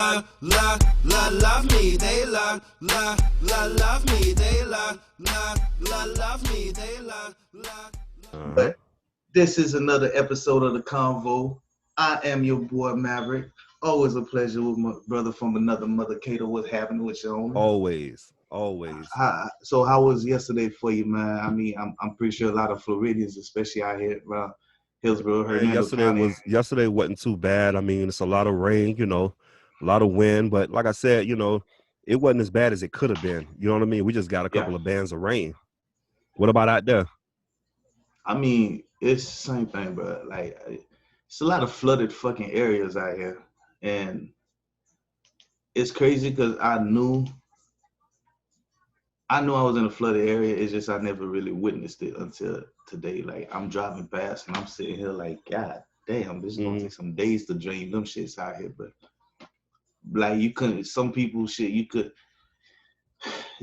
love me, they love me, they love me, they love. But this is another episode of the Convo. I am your boy Maverick. Always a pleasure with my brother from another mother. Kato, what's happening with you, homie? Always. So how was yesterday for you, man? I mean, I'm pretty sure a lot of Floridians, especially out here around Hillsborough, Hernando County. Yesterday wasn't too bad. I mean, it's a lot of rain, a lot of wind, but like I said, it wasn't as bad as it could have been. You know what I mean? We just got a couple of bands of rain. What about out there? I mean, it's the same thing, bro. Like, it's a lot of flooded fucking areas out here, and it's crazy because I knew I was in a flooded area. It's just I never really witnessed it until today. Like, I'm driving past and I'm sitting here like, God damn, this is gonna take some days to drain them shits out here. But like, you couldn't. Some people shit you could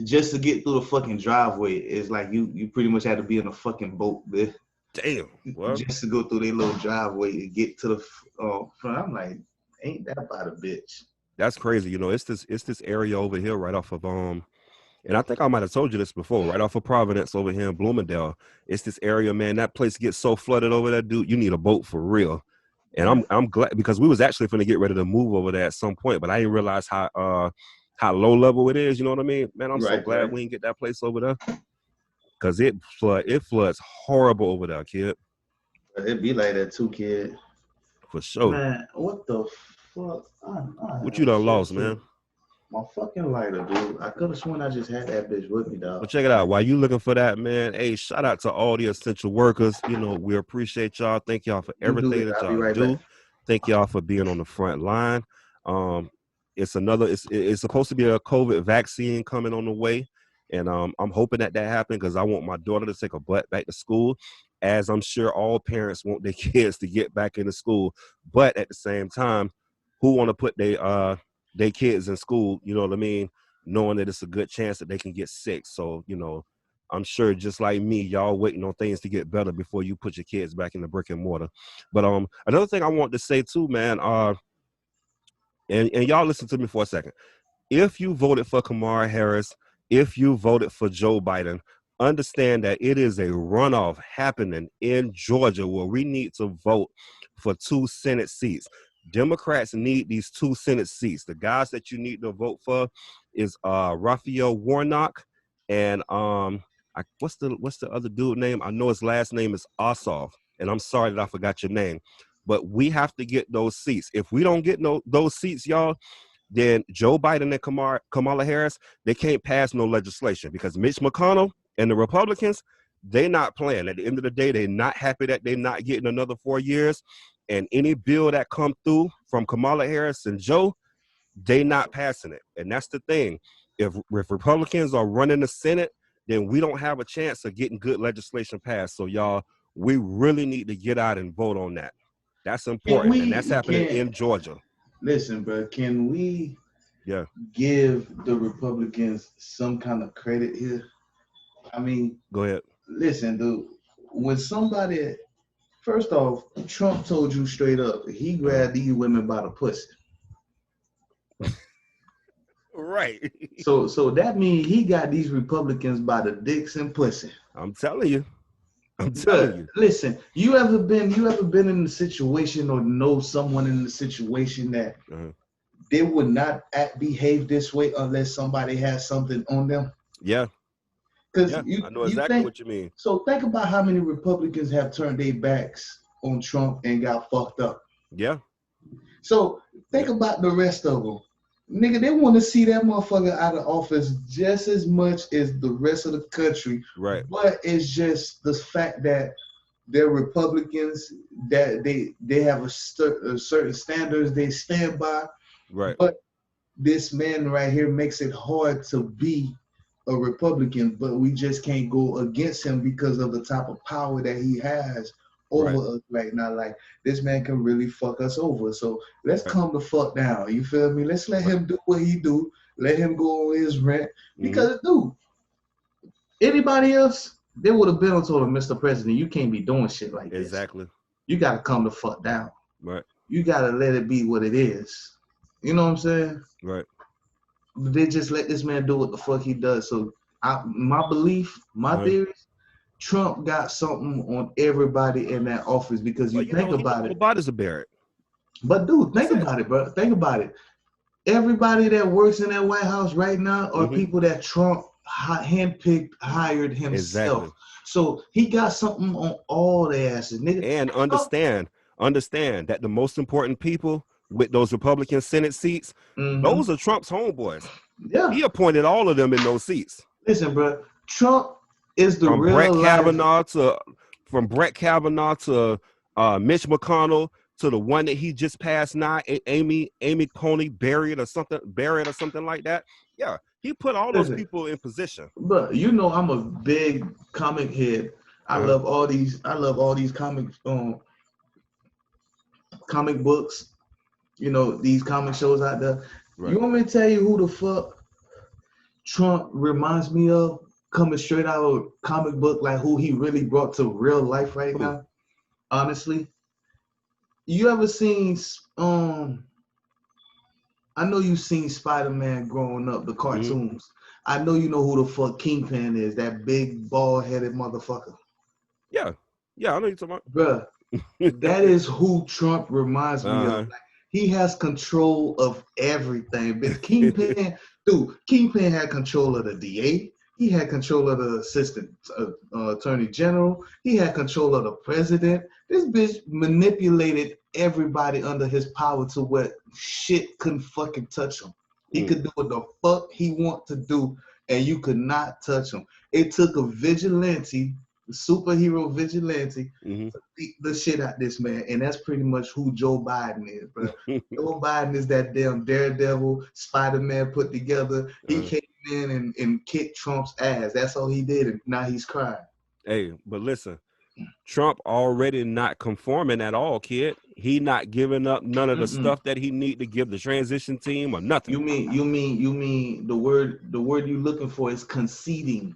just to get through the fucking driveway. It's like you pretty much had to be in a fucking boat there. Damn. Well, just to go through their little driveway and get to the front. I'm like, ain't that about a bitch? That's crazy. It's this area over here right off of and I think I might have told you this before, right off of Providence over here in Bloomingdale. It's this area, man. That place gets so flooded over there, dude. You need a boat for real. And I'm glad because we was actually going to get ready to move over there at some point, but I didn't realize how low level it is. You know what I mean? Man, I'm so glad we didn't get that place over there because it floods horrible over there, kid. It be like that too, kid. For sure. Man, what the fuck? What you done lost, man? My fucking lighter, dude. I could have sworn I just had that bitch with me, dog. Well, check it out. While you looking for that, man, hey, shout out to all the essential workers. We appreciate y'all. Thank y'all for everything that y'all do. Thank y'all for being on the front line. It's supposed to be a COVID vaccine coming on the way. And I'm hoping that happens because I want my daughter to take a butt back to school, as I'm sure all parents want their kids to get back into school. But at the same time, who want to put their kids in school, you know what I mean, knowing that it's a good chance that they can get sick. So, I'm sure just like me, y'all waiting on things to get better before you put your kids back in the brick and mortar. But another thing I want to say too, man, and y'all listen to me for a second. If you voted for Kamala Harris, if you voted for Joe Biden, understand that it is a runoff happening in Georgia where we need to vote for 2 Senate seats. Democrats need these 2 Senate seats. The guys that you need to vote for is Raphael Warnock and what's the other dude name? I know his last name is Ossoff, and I'm sorry that I forgot your name. But we have to get those seats. If we don't get those seats, y'all, then Joe Biden and Kamala Harris, they can't pass no legislation because Mitch McConnell and the Republicans, they not playing. At the end of the day, they're not happy that they're not getting another 4 years. And any bill that come through from Kamala Harris and Joe, they not passing it. And that's the thing. If Republicans are running the Senate, then we don't have a chance of getting good legislation passed. So, y'all, we really need to get out and vote on that. That's important, and that's happening in Georgia. Listen, bro, can we give the Republicans some kind of credit here? I mean, go ahead. Listen, dude, when somebody... First off, Trump told you straight up, he grabbed these women by the pussy. Right. So that means he got these Republicans by the dicks and pussy. I'm telling you. Listen, you ever been in a situation or know someone in a situation that they would not behave this way unless somebody has something on them? Yeah. Because I know exactly what you mean. So think about how many Republicans have turned their backs on Trump and got fucked up. Yeah. So think about the rest of them. Nigga, they want to see that motherfucker out of office just as much as the rest of the country. Right. But it's just the fact that they're Republicans, that they have a certain standards they stand by. Right. But this man right here makes it hard to be a Republican, but we just can't go against him because of the type of power that he has over us right now. Like, this man can really fuck us over. So let's calm the fuck down. You feel me? Let's let him do what he do. Let him go on his rent. Because, dude, anybody else, they would have been on told him, Mr. President, you can't be doing shit like this. Exactly. You got to calm the fuck down. Right. You got to let it be what it is. You know what I'm saying? Right. They just let this man do what the fuck he does. So my belief, my theories, Trump got something on everybody in that office because you think about it. The bodies are buried. But dude, think about it, bro. Think about it. Everybody that works in that White House right now are people that Trump handpicked, hired himself. Exactly. So he got something on all their asses, nigga. And understand that the most important people with those Republican Senate seats, those are Trump's homeboys. Yeah. He appointed all of them in those seats. Listen, bro, Trump is the from real Brett life. Kavanaugh to Mitch McConnell to the one that he just passed now, Amy Coney Barrett or something like that. Yeah, he put all those people in position. But you know, I'm a big comic head. I love all these comic books. You know, these comic shows out there. Right. You want me to tell you who the fuck Trump reminds me of? Coming straight out of a comic book, like who he really brought to real life right now. Honestly, you ever seen? I know you've seen Spider-Man growing up, the cartoons. I know you know who the fuck Kingpin is. That big bald-headed motherfucker. Yeah, I know you're talking about. Bruh, that is who Trump reminds me of. Like, he has control of everything. But Kingpin, Kingpin had control of the DA. He had control of the assistant attorney general. He had control of the president. This bitch manipulated everybody under his power to where shit couldn't fucking touch him. He could do what the fuck he want to do, and you could not touch him. It took a superhero vigilante to beat the shit out this man, and that's pretty much who Joe Biden is, bro. Joe Biden is that damn daredevil Spider-Man put together. He came in and kicked Trump's ass. That's all he did, and now he's crying. Hey, but listen, Trump already not conforming at all, kid. He not giving up none of the stuff that he need to give the transition team or nothing. You mean the word you looking for is conceding.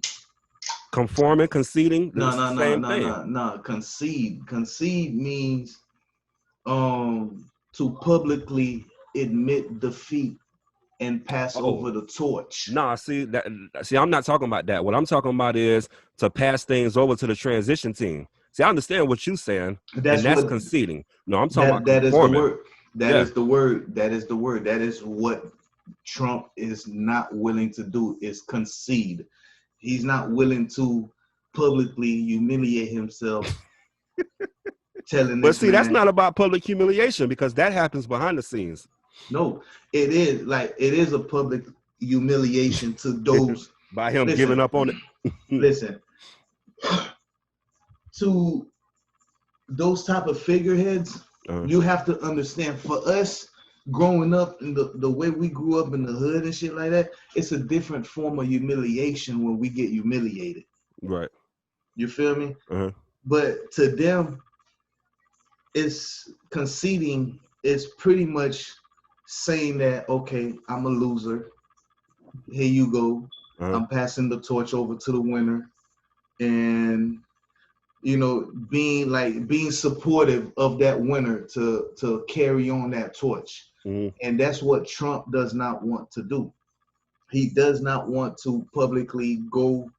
Conforming, conceding, no. Concede means to publicly admit defeat and pass over the torch. Nah, see, I'm not talking about that. What I'm talking about is to pass things over to the transition team. See, I understand what you're saying, that's conceding. No, I'm talking about conforming. That is the word. That is what Trump is not willing to do, is concede. He's not willing to publicly humiliate himself. But see, that's not about public humiliation, because that happens behind the scenes. No, it is a public humiliation to those by him giving up on it. Listen, to those type of figureheads, you have to understand. For us, growing up in the way we grew up in the hood and shit like that, it's a different form of humiliation when we get humiliated. Right. You feel me? But to them, it's conceding. It's pretty much saying that, okay, I'm a loser. Here you go. I'm passing the torch over to the winner, and you know, being supportive of that winner to carry on that torch. And that's what Trump does not want to do. He does not want to publicly go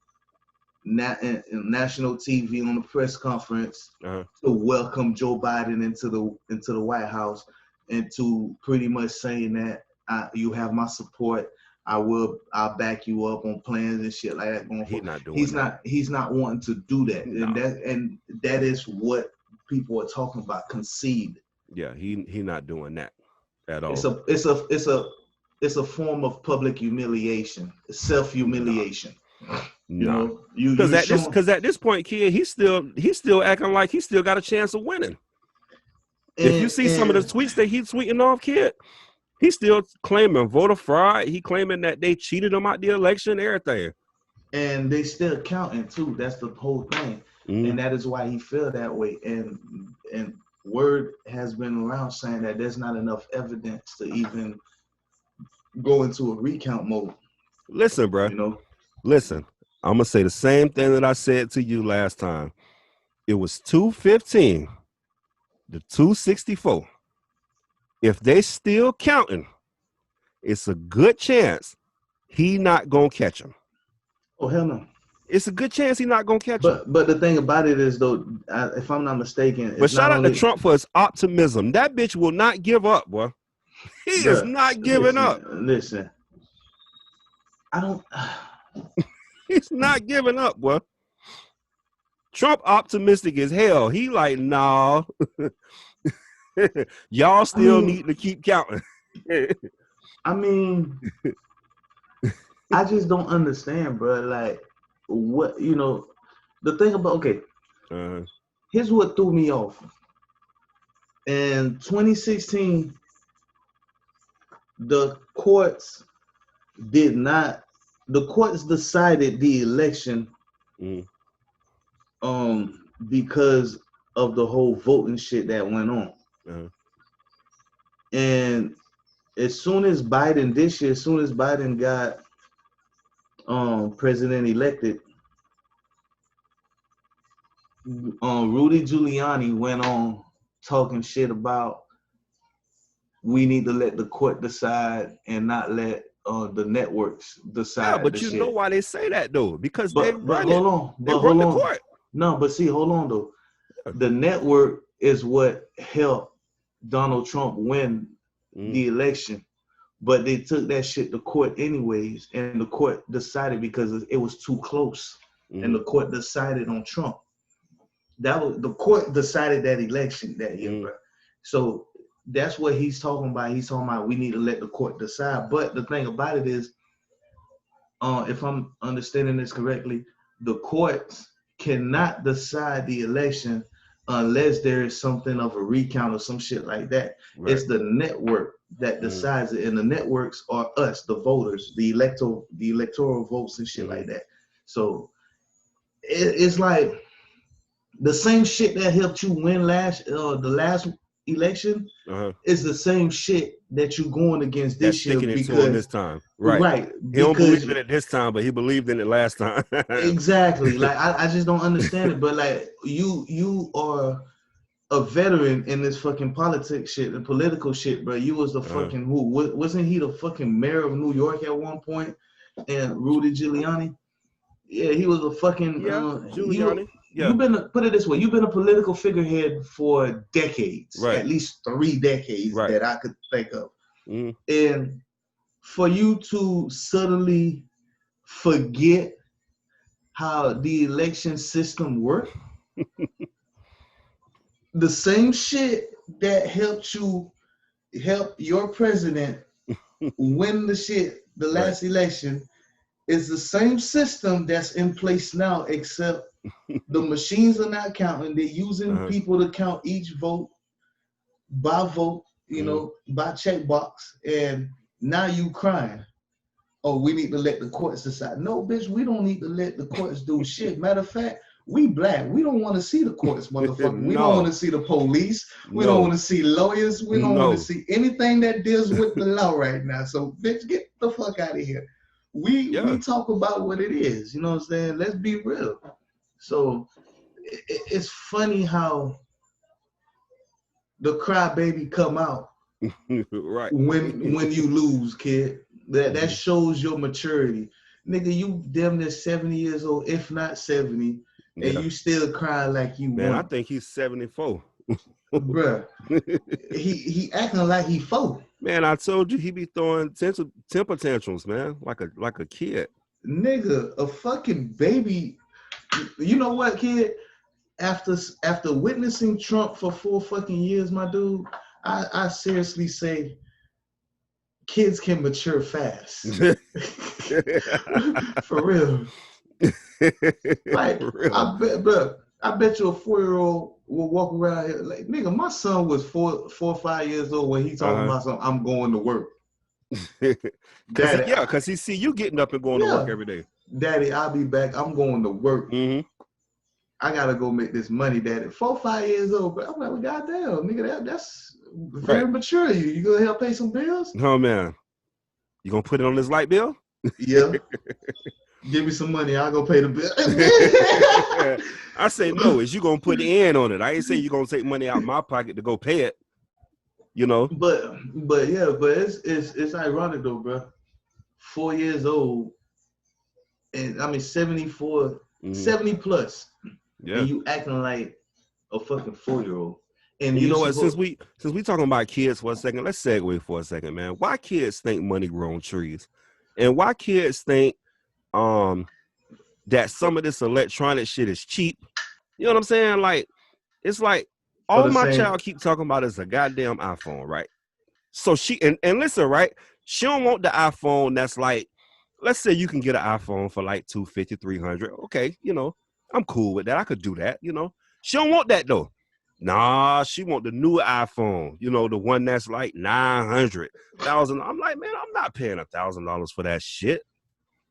national TV on a press conference to welcome Joe Biden into the White House, and to pretty much saying that you have my support. I'll back you up on plans and shit like that. He's not wanting to do that. No. And that is what people are talking about. Concede. Yeah, he not doing that at all. It's a form of public humiliation, self-humiliation. No. Because at this point, kid, he's still acting like he still got a chance of winning. If you see some of the tweets that he's tweeting off, kid, he's still claiming voter fraud. He claiming that they cheated him out the election, everything. And they still counting too. That's the whole thing. And that is why he feel that way. And word has been around saying that there's not enough evidence to even go into a recount mode. Listen, bro. You know? Listen, I'm gonna say the same thing that I said to you last time. It was 215 to 264. If they still counting, it's a good chance he not gonna catch him. Oh hell no. It's a good chance he not gonna catch him. But the thing about it is though, if I'm not mistaken, but shout out to Trump for his optimism. That bitch will not give up, boy. He is not giving up. Listen, I don't. He's not giving up, boy. Trump optimistic as hell. He like, nah. Y'all still need to keep counting. I mean, I just don't understand, bro. Like, what, you know, the thing about, here's what threw me off. In 2016, the courts decided the election because of the whole voting shit that went on. And as soon as Biden got president elected, Rudy Giuliani went on talking shit about we need to let the court decide and not let the networks decide. Yeah, but you know why they say that though? Because they run the court. No, but see, hold on though. The network is what helped Donald Trump win the election, but they took that shit to court anyways, and the court decided because it was too close, and the court decided on Trump. The court decided that election that year, bro. So that's what he's talking about. He's talking about we need to let the court decide. But the thing about it is, if I'm understanding this correctly, the courts cannot decide the election unless there is something of a recount or some shit like that. Right. It's the network that decides it, and the networks are us, the voters, the electoral votes and shit like that. So it's like the same shit that helped you win the last election is the same shit that you going against this year because this time. Right. He don't believe in it this time, but he believed in it last time. Exactly. Like I just don't understand it. But like you are a veteran in this fucking politics shit and political shit, bro. You was the fucking wasn't he the fucking mayor of New York at one point? And Rudy Giuliani? Yeah, he was a fucking Giuliani. You've been put it this way. You've been a political figurehead for decades, at least 3 decades that I could think of. And for you to suddenly forget how the election system worked, the same shit that helped your president win the last election is the same system that's in place now, except the machines are not counting. They're using people to count each vote by vote, by checkbox. And now you crying, oh, we need to let the courts decide. No, bitch, we don't need to let the courts do shit. Matter of fact, we black. We don't want to see the courts, motherfucker. We don't want to see the police. We don't want to see lawyers. We don't want to see anything that deals with the law right now. So, bitch, get the fuck out of here. We talk about what it is. You know what I'm saying? Let's be real. So it's funny how the crybaby come out when you lose, kid. That shows your maturity. Nigga, you damn near 70 years old, if not 70, and you still crying like you won. I think he's 74. Bruh, he acting like he 4. Man, I told you he be throwing temper tantrums, man, like a kid. Nigga, a fucking baby. You know what, kid? After witnessing Trump for 4 fucking years, my dude, I seriously say kids can mature fast. For real. Like, for real. I bet you a 4-year-old will walk around here like, nigga, my son was 4 or 5 years old when he talking about something, I'm going to work. Because he see you getting up and going to work every day. Daddy, I'll be back. I'm going to work. I gotta go make this money, Daddy. 4 or 5 years old, but I'm like, well, goddamn, nigga, that's very mature. You gonna help pay some bills? Oh man, you gonna put it on this light bill? Yeah. Give me some money, I'll go pay the bill. I say no, is you gonna put in on it. I ain't say you gonna take money out of my pocket to go pay it. you know. But it's ironic though, bro. 4 years old, and I mean 74, 70 plus, Yeah. and you acting like a fucking 4-year-old. And you you know what? supposed Since we talking about kids for a second, let's segue for a second, man. Why kids think money grow on trees, and why kids think that some of this electronic shit is cheap? You know what I'm saying? Like, it's like for all the my same. child keep talking about is a goddamn iPhone, right? So she and listen, right? She don't want the iPhone that's like, let's say you can get an iPhone for like 250, 300. Okay, you know, I'm cool with that. I could do that, you know. She don't want that though. Nah, she want the new iPhone, you know, the one that's like 900,000. I'm like, man, I'm not paying $1,000 for that shit,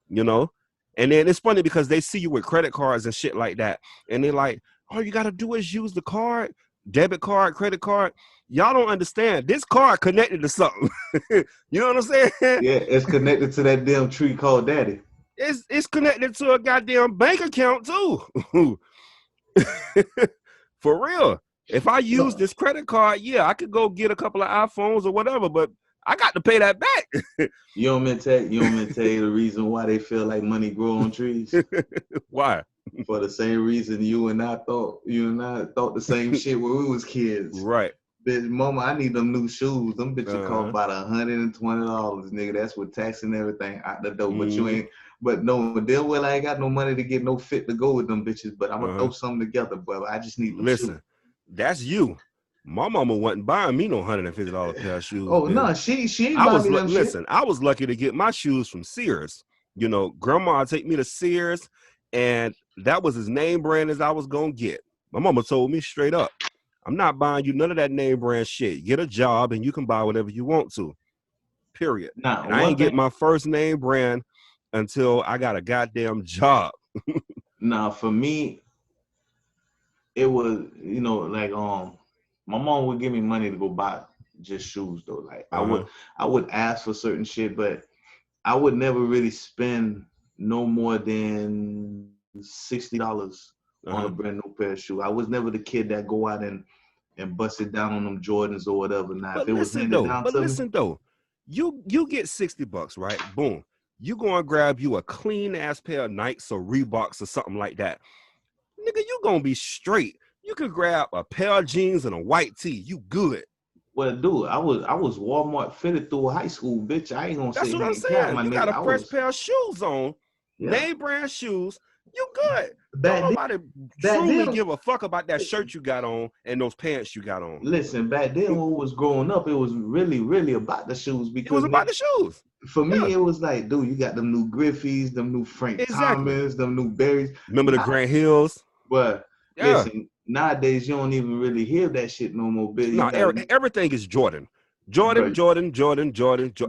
you know. And then it's funny because they see you with credit cards and shit like that, and they're like, all you gotta do is use the card, debit card, credit card. Y'all don't understand. This card connected to something. You know what I'm saying? Yeah, it's connected to that damn tree called Daddy. It's connected to a goddamn bank account too. For real. If I use this credit card, yeah, I could go get a couple of iPhones or whatever, but I got to pay that back. You don't mean tell you the reason why they feel like money grow on trees? Why? For the same reason you and I thought the same shit when we was kids. Right. Bitch, mama, I need them new shoes. Them bitches cost about $120, nigga. That's with tax and everything out the door. But you ain't. But no, damn well I ain't got no money to get no fit to go with them bitches. But I'm gonna throw something together, bro. I just need them shoes. That's you. My mama wasn't buying me no $150 pair of shoes. Oh no, she ain't buying me them listen, I was lucky to get my shoes from Sears. You know, grandma take me to Sears, and that was as name brand as I was gonna get. My mama told me straight up, I'm not buying you none of that name brand shit. Get a job and you can buy whatever you want to. Period. Nah, and I ain't get my first name brand until I got a goddamn job. Nah, for me, it was, you know, like my mom would give me money to go buy just shoes though. Like I would ask for certain shit, but I would never really spend no more than $60 on a brand new pair of shoes. I was never the kid that go out and bust it down on them Jordans or whatever. Now, But if it was handed down to me, you get $60, right? Boom. You go and grab you a clean ass pair of Nikes or Reeboks or something like that. Nigga, you gonna be straight. You could grab a pair of jeans and a white tee. You good. Well, dude, I was Walmart fitted through high school, bitch. I ain't gonna That's say what I'm cap, my saying. You nigga. got a fresh pair of shoes on, name brand shoes. You good. Don't nobody truly give a fuck about that shirt you got on and those pants you got on. Listen, back then when we was growing up, it was really, really about the shoes because it was about the shoes. For me, it was like, dude, you got them new Griffies, them new Frank Thomas, them new Berries. Remember the Grant Hills? But listen, nowadays you don't even really hear that shit no more, bitch. No, everything is Jordan. Jordan.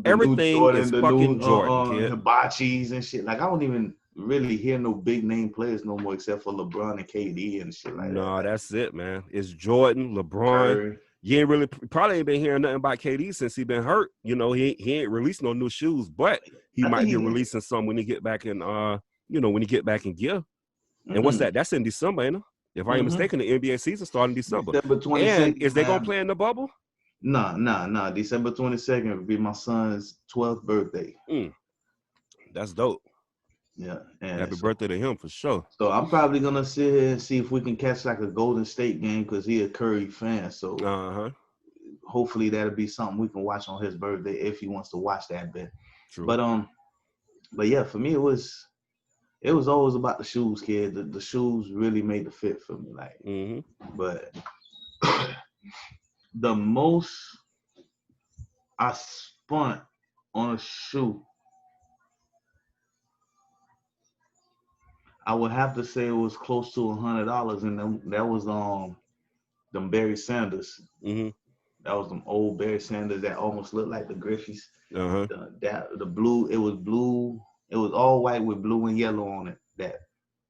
Everything is fucking Jordan, kid. Hibachis and shit. Like I don't even really hear no big name players no more except for LeBron and KD and shit like that. No, that's it, man. It's Jordan, LeBron. Curry. You ain't really probably ain't been hearing nothing about KD since he been hurt. You know, he ain't released no new shoes, but he might be releasing some when he get back in when he get back in gear. And what's that? That's in December, ain't it? If I ain't mistaken, the NBA season starting December. December 22nd. And is they gonna play in the bubble? Nah. December 22nd will be my son's 12th birthday. That's dope. Yeah. Happy birthday to him for sure. So I'm probably gonna sit here and see if we can catch like a Golden State game because he's a Curry fan. So hopefully that'll be something we can watch on his birthday if he wants to watch that bit. True. But yeah, for me it was always about the shoes, kid. The shoes really made the fit for me. Like, but the most I spent on a shoe, I would have to say it was close to $100, and that was them Barry Sanders. That was them old Barry Sanders that almost looked like the Griffies. The blue, it was blue. It was all white with blue and yellow on it. That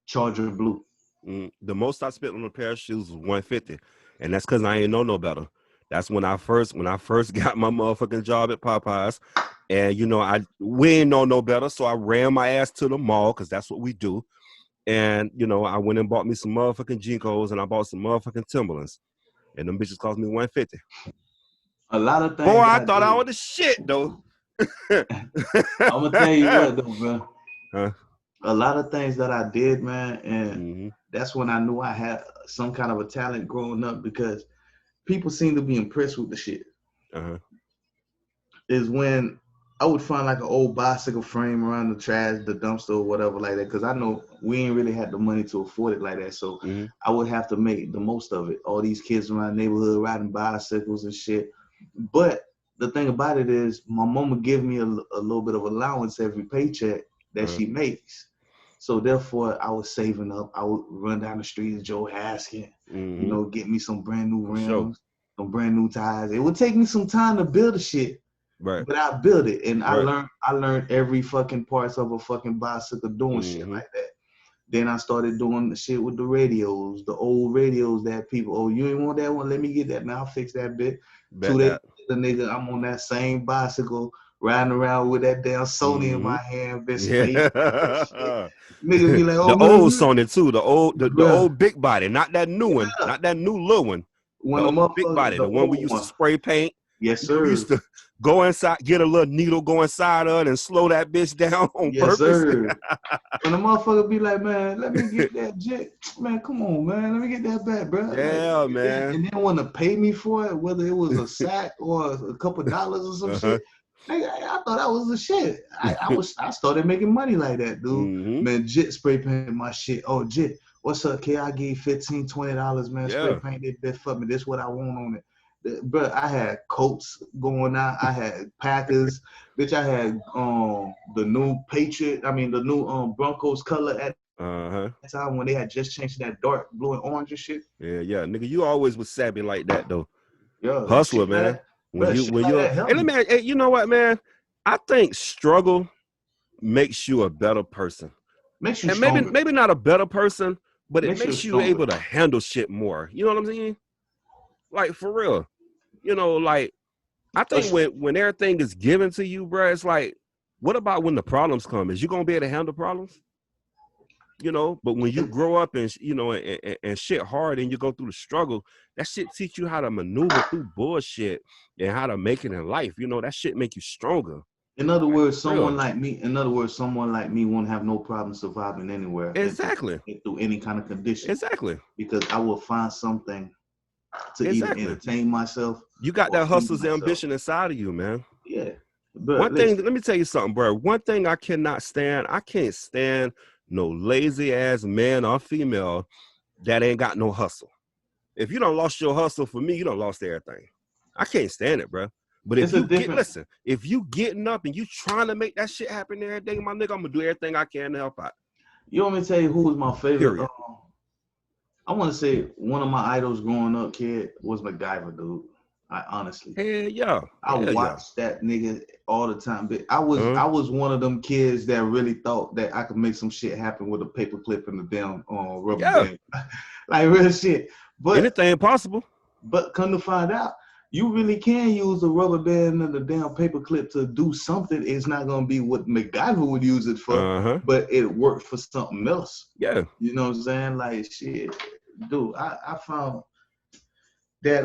Charger blue. The most I spent on a pair of shoes was $150, and that's because I ain't know no better. That's when I first got my motherfucking job at Popeyes, and we ain't know no better, so I ran my ass to the mall because that's what we do. And I went and bought me some motherfucking Jinkos, and I bought some motherfucking Timberlands, and them bitches cost me $150. A lot of Boy, things I I thought I did. was the shit though. I'm gonna tell you what though, bro. Huh? A lot of things that I did, man, and Mm-hmm. that's when I knew I had some kind of a talent growing up because people seem to be impressed with the shit. Uh-huh. Is when I would find like an old bicycle frame around the trash, the dumpster or whatever like that. Cause I know we ain't really had the money to afford it like that. So Mm-hmm. I would have to make the most of it. All these kids around the neighborhood riding bicycles and shit. But the thing about it is my mama give me a little bit of allowance every paycheck that Uh-huh. she makes. So therefore I was saving up. I would run down the street of Joe Haskin, Mm-hmm. get me some brand new For sure. rims, some brand new tires. It would take me some time to build the shit. Right. But I built it, and Right. I learned every fucking parts of a fucking bicycle doing shit Mm-hmm. like that. Then I started doing the shit with the radios, the old radios that people, oh, you ain't want that one? Let me get that. Now I'll fix that bit. Bet 2 days that. later, nigga, I'm on that same bicycle, riding around with that damn Sony in Mm-hmm. my hand, bitch, spacing that shit. Yeah. Niggas be like, oh The man, old Sony too. The bruh, old big body, not that new one, yeah. not that new little one. The When the old big motherfucker, body, the the one we old used to one, spray paint. yes We sir, used to go inside, get a little needle, go inside of it, and slow that bitch down on yes purpose. sir. When the motherfucker be like, man, let me get that jet. Man, come on, man. Let me get that back, bro. Like, Yeah, man. and then want to pay me for it, whether it was a sack or a couple dollars or some Uh-huh. shit. Nigga, I thought that was the shit. I started making money like that, dude. Mm-hmm. Man, Jit spray painted my shit. Oh, Jit, what's up, kid? I gave $15, $20, man. Spray Yeah. paint this bit for me. This what I want on it. Bro, I had coats going out. I had Packers. Bitch, I had the new Patriot. I mean the new Broncos color at Uh-huh. that time when they had just changed to that dark blue and orange and shit. Yeah. Nigga, you always was savvy like that though. Yo, Hustler, shit like man. that. Bro, shit When like you're that helped and let me. me, you know what, man? I think struggle makes you a better person. Makes you And stronger. maybe not a better person, but it Makes you makes you stronger. able to handle shit more. You know what I'm saying? Like for real. Like I think when everything is given to you, bro, it's like, what about when the problems come? Is you gonna be able to handle problems? But when you grow up and and shit hard and you go through the struggle, that shit teach you how to maneuver through bullshit and how to make it in life. That shit make you stronger. In other words, Real. someone like me won't have no problem surviving anywhere and Exactly. through any kind of condition. Exactly. Because I will find something to either Exactly. entertain myself You got or that feed hustler's myself. ambition inside of you, man. Yeah. But One thing, listen, let me tell you something, bro. One thing I cannot stand, I can't stand no lazy ass man or female that ain't got no hustle. If you don't lost your hustle, for me, you don't lost everything. I can't stand it, bro. But if it's a you different. if you getting up and you trying to make that shit happen every day, my nigga, I'm gonna do everything I can to help out. You want me to tell you who was my favorite? Period. I want to say one of my idols growing up, kid, was MacGyver, dude. I honestly, Hell yeah. I Hell yeah. watched that nigga all the time. But I Uh-huh. was one of them kids that really thought that I could make some shit happen with a paper clip and a damn rubber Yeah. band, like real shit. But Anything possible. come to find out, you really can use the rubber band and the damn paper clip to do something. It's not gonna be what MacGyver would use it for, Uh-huh. but it worked for something else. Yeah. You know what I'm saying? Like shit, dude. I found that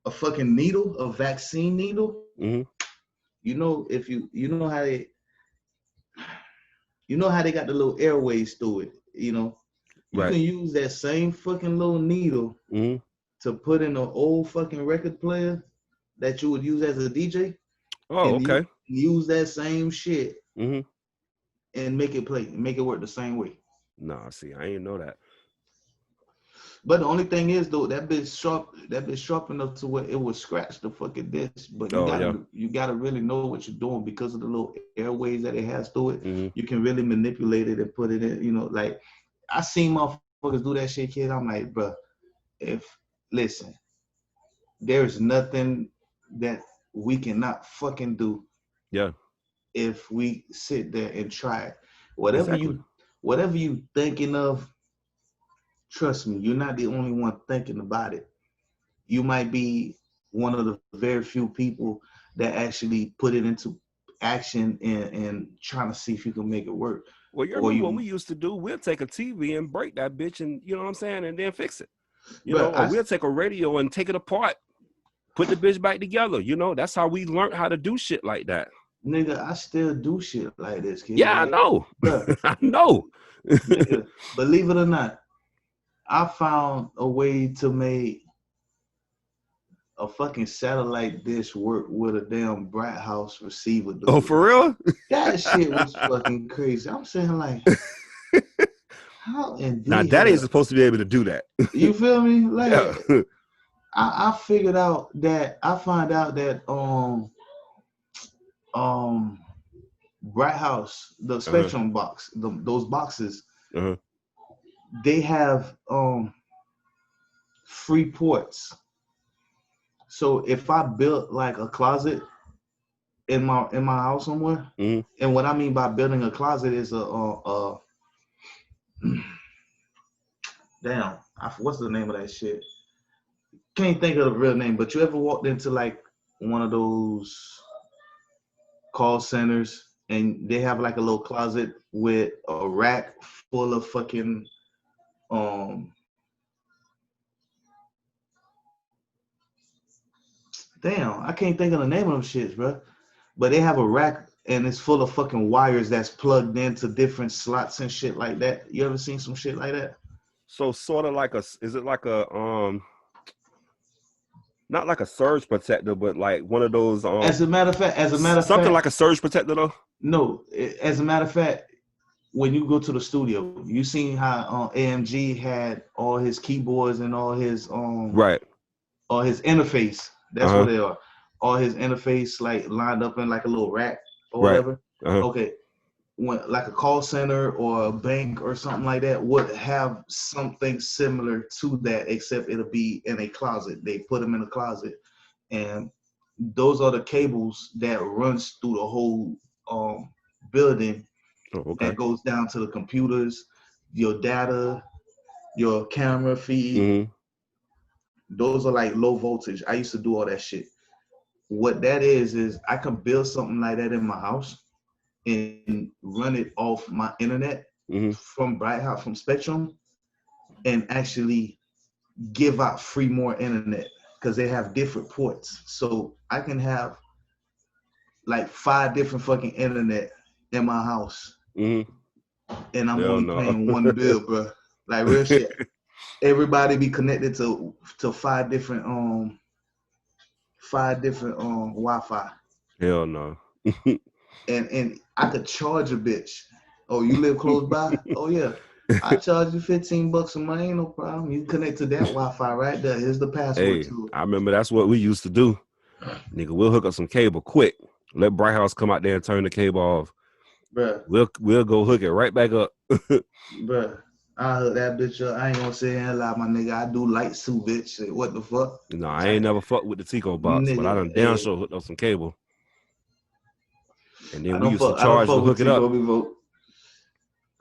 a fucking needle, a vaccine needle. Mm-hmm. If you know how they got the little airways through it. You Right. can use that same fucking little needle Mm-hmm. to put in an old fucking record player that you would use as a DJ, Oh, and you okay. use that same shit Mm-hmm. and make it play, make it work the same way. Nah, see, I ain't know that. But the only thing is though, that bitch sharp enough to where it would scratch the fucking disc. But Oh, yeah. you gotta really know what you're doing because of the little airways that it has through it. Mm-hmm. You can really manipulate it and put it in. Like I seen motherfuckers do that shit, kid. I'm like, bro, listen, there's nothing that we cannot fucking do Yeah. if we sit there and try it. Whatever Exactly. you thinking of, trust me, you're not the only one thinking about it. You might be one of the very few people that actually put it into action and trying to see if you can make it work. Well, you Or remember what you, we used to do? We'll take a TV and break that bitch and, you know what I'm saying, and then fix it. but Or we'll take a radio and take it apart put the bitch back together. You know, that's how we learned how to do shit like that. Nigga, I still do shit like this, kid. Yeah, like, I know. I know. Nigga, believe it or not, I found a way to make a fucking satellite dish work with a damn Bright House receiver. Dude. Oh, for real? That shit was fucking crazy. I'm saying like, how in now that ain't supposed to be able to do that. You feel me? Like, yeah. I figured out that I find out that Bright House, the Spectrum box, those boxes, they have free ports. So if I built like a closet in my house somewhere, and what I mean by building a closet is damn, what's the name of that shit? Can't think of the real name, but you ever walked into like one of those call centers and they have like a little closet with a rack full of fucking damn, I can't think of the name of them shits, bro. But they have a rack and it's full of fucking wires that's plugged into different slots and shit like that. You ever seen some shit like that? So sort of like is it like a not like a surge protector, but like one of those as a matter of fact, something like a surge protector though? No, as a matter of fact, when you go to the studio, you seen how AMG had all his keyboards and all his right, all his interface. That's what they are. All his interface like lined up in like a little rack or whatever. Okay. When like a call center or a bank or something like that would have something similar to that, except it'll be in a closet. They put them in a closet, and those are the cables that runs through the whole building. That goes down to the computers, your data, your camera feed. Those are like low voltage. I used to do all that shit. What that is I can build something like that in my house and run it off my internet from Bright House, from Spectrum, and actually give out free more internet because they have different ports. So I can have like 5 different fucking internet in my house, and I'm only paying one bill, bro. Like real shit. Everybody be connected to 5 different Wi-Fi. Hell no. and I could charge a bitch. Oh, you live close by? Oh yeah. I charge you $15 a month, ain't no problem. You connect to that Wi-Fi right there. Here's the password to it. I remember that's what we used to do. Nigga, we'll hook up some cable quick. Let Bright House come out there and turn the cable off. Bruh. We'll go hook it right back up. Bruh. I hook that bitch up. I ain't gonna say and lie, my nigga. I do lights too, bitch. What the fuck? No, I ain't never fucked with the Tico box, nigga, but I done damn sure hooked up some cable. And then we used to charge to hook it up.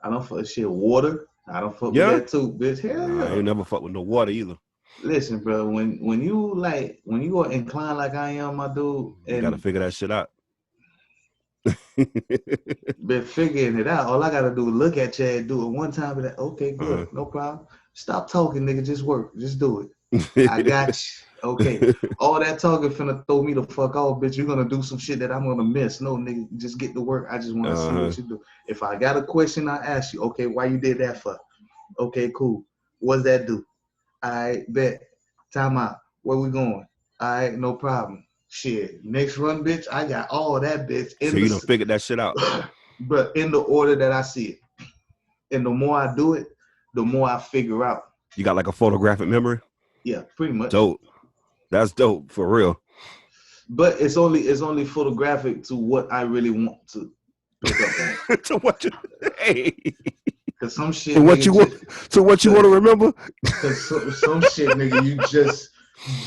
I don't fuck with shit water. I don't fuck with that too, bitch. Hell yeah. I ain't never fuck with no water either. Listen, bro, when you are inclined like I am, my dude, and you gotta figure that shit out. Been figuring it out. All I gotta do is look at you and do it one time. Be like, okay, good, no problem. Stop talking, nigga. Just work. Just do it. I got you. Okay. All that talking finna throw me the fuck off, bitch. You're gonna do some shit that I'm gonna miss. No, nigga, just get to work. I just wanna see what you do. If I got a question, I ask you, okay, why you did that for? Okay, cool. What's that do? All right, bet. Time out. Where we going? All right, no problem. Shit. Next run, bitch. I got all that, bitch. So you done figured that shit out. But in the order that I see it. And the more I do it, the more I figure out. You got like a photographic memory? Yeah, pretty much. Dope. That's dope, for real. But it's only photographic to what I really want to pick up on. To what you Cause some shit. To what you want to remember? Cause some shit, nigga, you just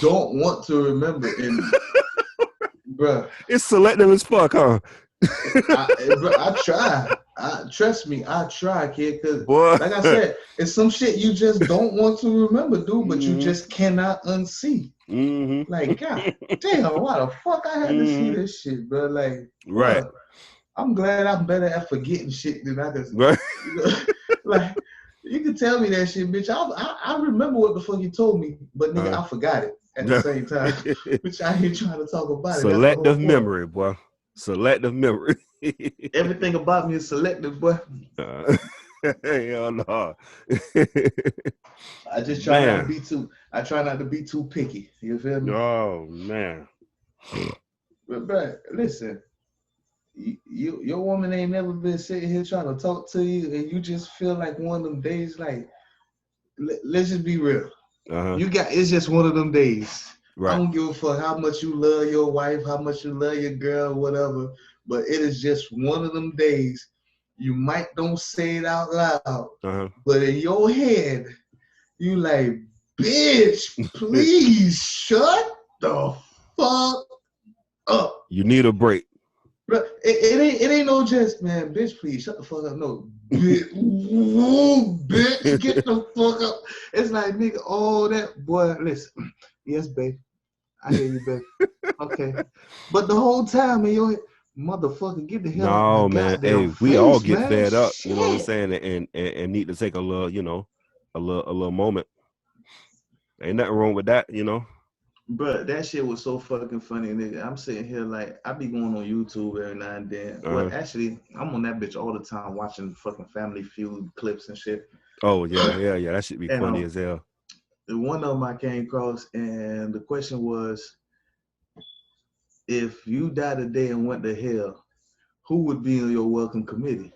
don't want to remember. And bruh, it's selective as fuck, huh? I try. Trust me, I try, kid. Cause like I said, it's some shit you just don't want to remember, dude. But you just cannot unsee. Like, god damn, why the fuck I had to see this shit, bro? Like, right. I'm glad I'm better at forgetting shit than I can. Right. You know, like, you can tell me that shit, bitch. I remember what the fuck you told me, but nigga, I forgot it. at the same time. Which I ain't trying to talk about it. Selective memory, boy. Selective memory. Everything about me is selective, boy. Hell no. I just try not to be too. I try not to be too picky. You feel me? Oh man. But listen, your woman ain't never been sitting here trying to talk to you, and you just feel like one of them days. Like, let's just be real. It's just one of them days. Right. I don't give a fuck how much you love your wife, how much you love your girl, whatever. But it is just one of them days. You might don't say it out loud, but in your head, you like, bitch, please shut the fuck up. You need a break. But it ain't no just, man, bitch, please shut the fuck up. No, bitch, whoa, bitch, get the fuck up. It's like, nigga, all that, boy, listen. Yes, babe. I hear you, babe. Okay. But the whole time in your head, motherfucker, get the hell out of my goddamn face, we all get man. fed up, Shit. You know what I'm saying, and need to take a little, a little moment. Ain't nothing wrong with that, But that shit was so fucking funny, nigga. I'm sitting here like, I be going on YouTube every now and then. Well, actually, I'm on that bitch all the time watching fucking Family Feud clips and shit. Oh, yeah. That should be funny as hell. One of them I came across, and the question was, if you died today and went to hell, who would be on your welcome committee?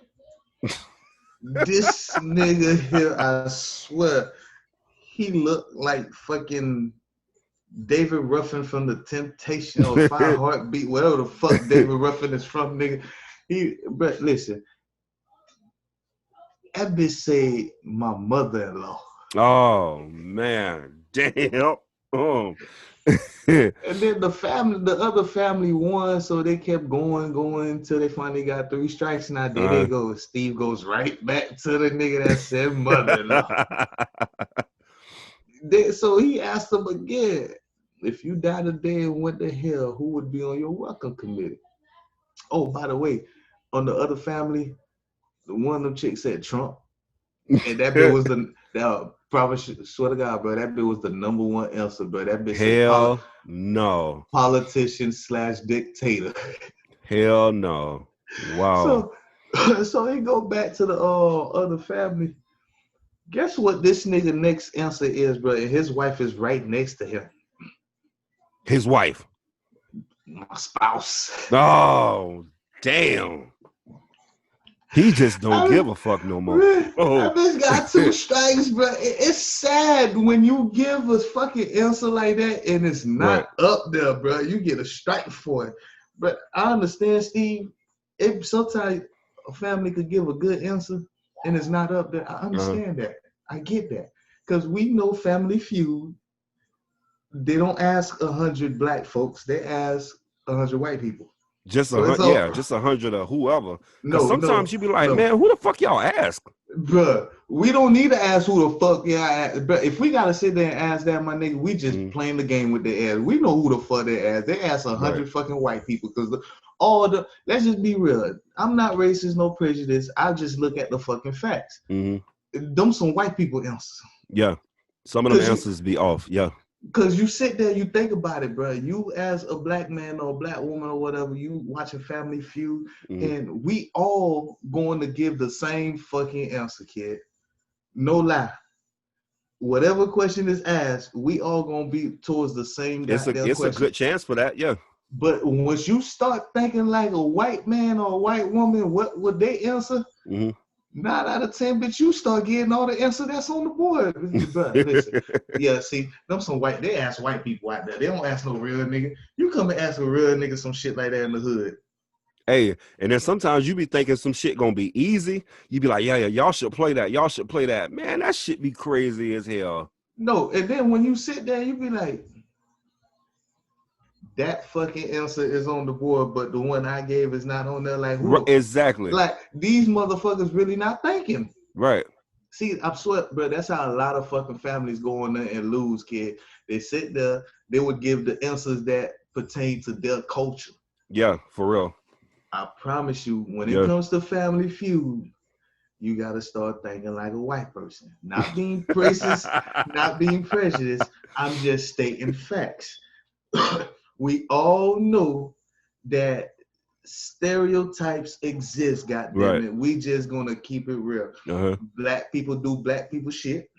This nigga here, I swear, he looked like fucking David Ruffin from The Temptation or Five Heartbeat, whatever the fuck David Ruffin is from, nigga. But listen, that bitch say my mother-in-law. Oh man, damn. Oh. And then the other family won, so they kept going until they finally got 3 strikes. Now there they go. Steve goes right back to the nigga that said mother-in-law. So he asked them again, if you died today and went to hell, who would be on your welcome committee? Oh, by the way, on the other family, one of them chicks said Trump. And that bitch was probably swear to God, bro, that bitch was the number one answer, bro. That bitch hell no. Politician / dictator. Hell no. Wow. So he go back to the other family. Guess what this nigga next answer is, bro? And his wife is right next to him. His wife. My spouse. Oh, damn. He just don't give a fuck no more. That bitch got 2 strikes, bro. It's sad when you give a fucking answer like that and it's not up there, bro. You get a strike for it. But I understand, Steve. If sometimes a family could give a good answer and it's not up there, I understand that. I get that. Because we know Family Feud, they don't ask 100 black folks. They ask 100 white people. Just 100 or whoever. Because sometimes you be like, man, who the fuck y'all ask? Bruh, we don't need to ask who the fuck y'all ask. But if we gotta sit there and ask that, my nigga, we just playing the game with the ass. We know who the fuck they ask. They ask 100 fucking white people because let's just be real. I'm not racist, no prejudice. I just look at the fucking facts. Them some white people answers. Yeah. Some of them answers be off. Yeah. Because you sit there, you think about it, bro. You as a black man or a black woman or whatever, you watching Family Feud, and we all going to give the same fucking answer, kid. No lie. Whatever question is asked, we all going to be towards the same question. It's a good chance for that, yeah. But once you start thinking like a white man or a white woman, what would they answer? 9 out of 10, bitch, you start getting all the answer that's on the board. But listen, yeah, see, they ask white people out there. They don't ask no real nigga. You come and ask a real nigga some shit like that in the hood. Hey, and then sometimes you be thinking some shit gonna be easy. You be like, yeah, y'all should play that. Y'all should play that. Man, that shit be crazy as hell. No, and then when you sit there, you be like, that fucking answer is on the board, but the one I gave is not on there. Like, exactly. Like, these motherfuckers really not thinking. Right. See, I'm swear, bro, that's how a lot of fucking families go in there and lose, kid. They sit there, they would give the answers that pertain to their culture. Yeah, for real. I promise you, when it comes to Family Feud, you got to start thinking like a white person. Not being racist, not being prejudiced. I'm just stating facts. We all know that stereotypes exist, goddammit. We just gonna keep it real. Black people do black people shit.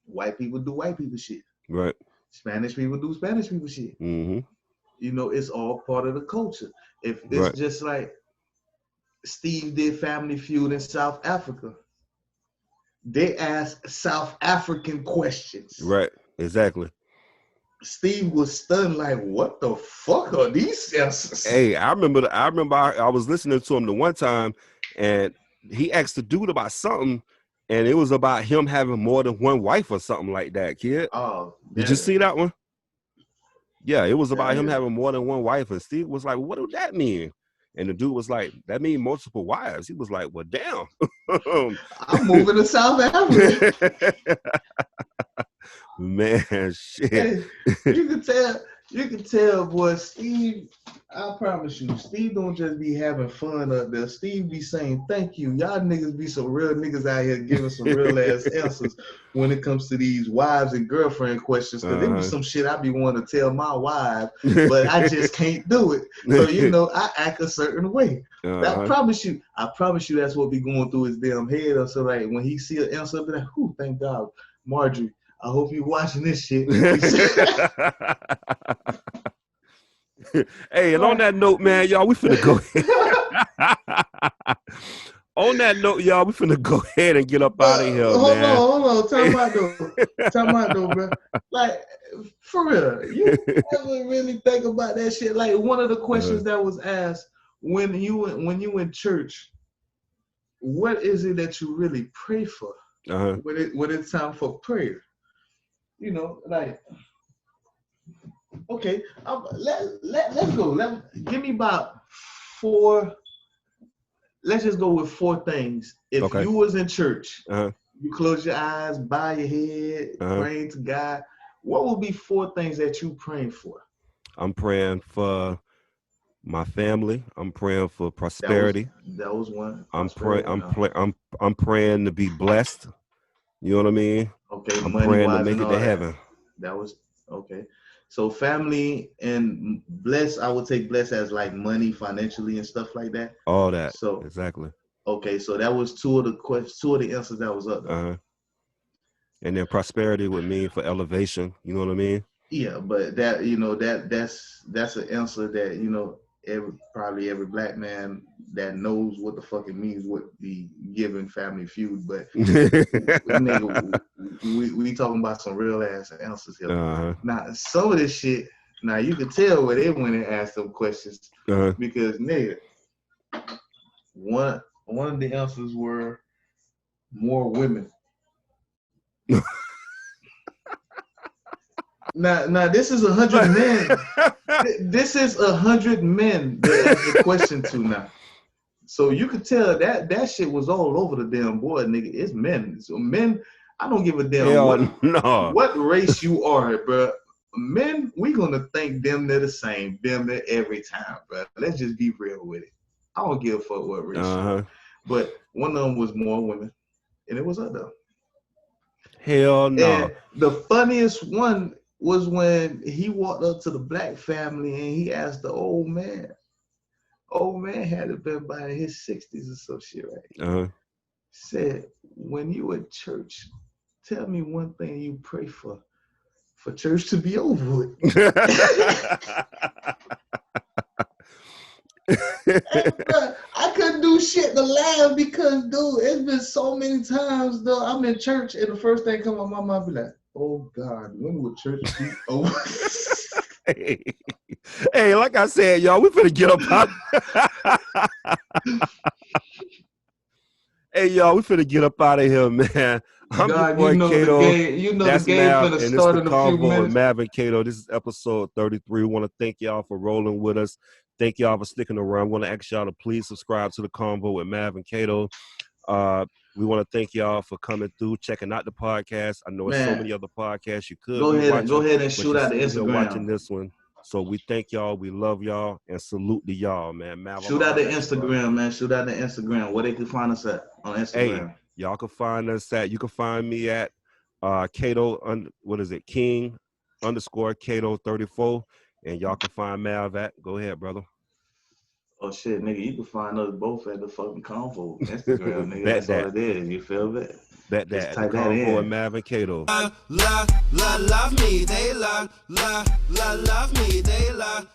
White people do white people shit. Right. Spanish people do Spanish people shit. You know, it's all part of the culture. If it's just like Steve did Family Feud in South Africa, they ask South African questions. Right. Exactly. Steve was stunned, like, what the fuck are these answers? Hey, I remember I was listening to him the one time, and he asked the dude about something, and it was about him having more than one wife or something like that, kid. Oh, did you see that one? Yeah, it was about him having more than one wife, and Steve was like, what do that mean? And the dude was like, that means multiple wives. He was like, well, damn. I'm moving to South Africa. Man, shit. Hey, you can tell, boy, Steve, I promise you, Steve don't just be having fun up there. Steve be saying, thank you. Y'all niggas be some real niggas out here giving some real ass answers when it comes to these wives and girlfriend questions. Cause there be some shit I be wanting to tell my wife, but I just can't do it. So, you know, I act a certain way. I promise you that's what be going through his damn head. So like when he see an answer, be like, whew, thank God, Marjorie, I hope you watching this shit. Hey, and on that note, man, y'all, we finna go on that note, y'all, we finna go ahead and get up out of here, man. Hold on. Time out though, bro. Like, for real, you ever really think about that shit? Like, one of the questions that was asked when you in church, what is it that you really pray for when it's time for prayer? You know, like, okay, let's go. Give me about 4. Let's just go with 4 things. If you was in church, you close your eyes, bow your head, praying to God, what would be 4 things that you praying for? I'm praying for my family. I'm praying for prosperity. That was one. I'm praying to be blessed. You know what I mean? Okay, I'm praying to make it to heaven. That was okay. So family and bless, I would take bless as like money, financially and stuff like that. All that. So exactly. Okay, so that was 2 of the questions, 2 of the answers that was up there. And then prosperity would mean for elevation. You know what I mean? Yeah, but that, you know, that's an answer that, you know, probably every black man that knows what the fuck it means would be giving Family Feud. But nigga, we talking about some real ass answers here. Now, some of this shit, now you can tell where they went and asked them questions because nigga, one of the answers were more women. Now this is 100 men. This is 100 men that asked the question to now. So you could tell that shit was all over the damn board, nigga. It's men. So men, I don't give a damn what race you are, bro. Men, we gonna think them they're the same, them they're every time, bro. Let's just be real with it. I don't give a fuck what race you are. But one of them was more women, and it was up there. Hell no. And the funniest one was when he walked up to the black family and he asked the old man. Old man had to been by his 60s or some shit, right? Said, when you at church, tell me one thing you pray for church to be over with. Hey, bro, I couldn't do shit to laugh because, dude, it's been so many times, though. I'm in church and the first thing come on my mind be like, oh God, when will church be over? Hey, like I said, y'all, we finna get up out. Hey, y'all, we finna get up out of here, man. I'm your boy Kato. That's the game finna start in a few minutes. With Mav and Kato. This is episode 33. We want to thank y'all for rolling with us. Thank y'all for sticking around. We want to ask y'all to please subscribe to the Convo with Mav and Kato. We want to thank y'all for coming through, checking out the podcast. I know there's so many other podcasts you could go ahead and shoot out the Instagram. Watching this one. So we thank y'all. We love y'all and salute to y'all, man. Mav, shoot out the Instagram, man. Shoot out the Instagram. Where they can find us at on Instagram. Hey, y'all can find us at, you can find me at Kato, King _ Kato 34. And y'all can find Mav at, go ahead, brother. Oh shit, nigga, you can find us both at the fucking Convo Instagram, nigga. That's all it is. You feel me? Bet Just that. type The that Convo in. and Mav and Kato. Love me, they love me, they love.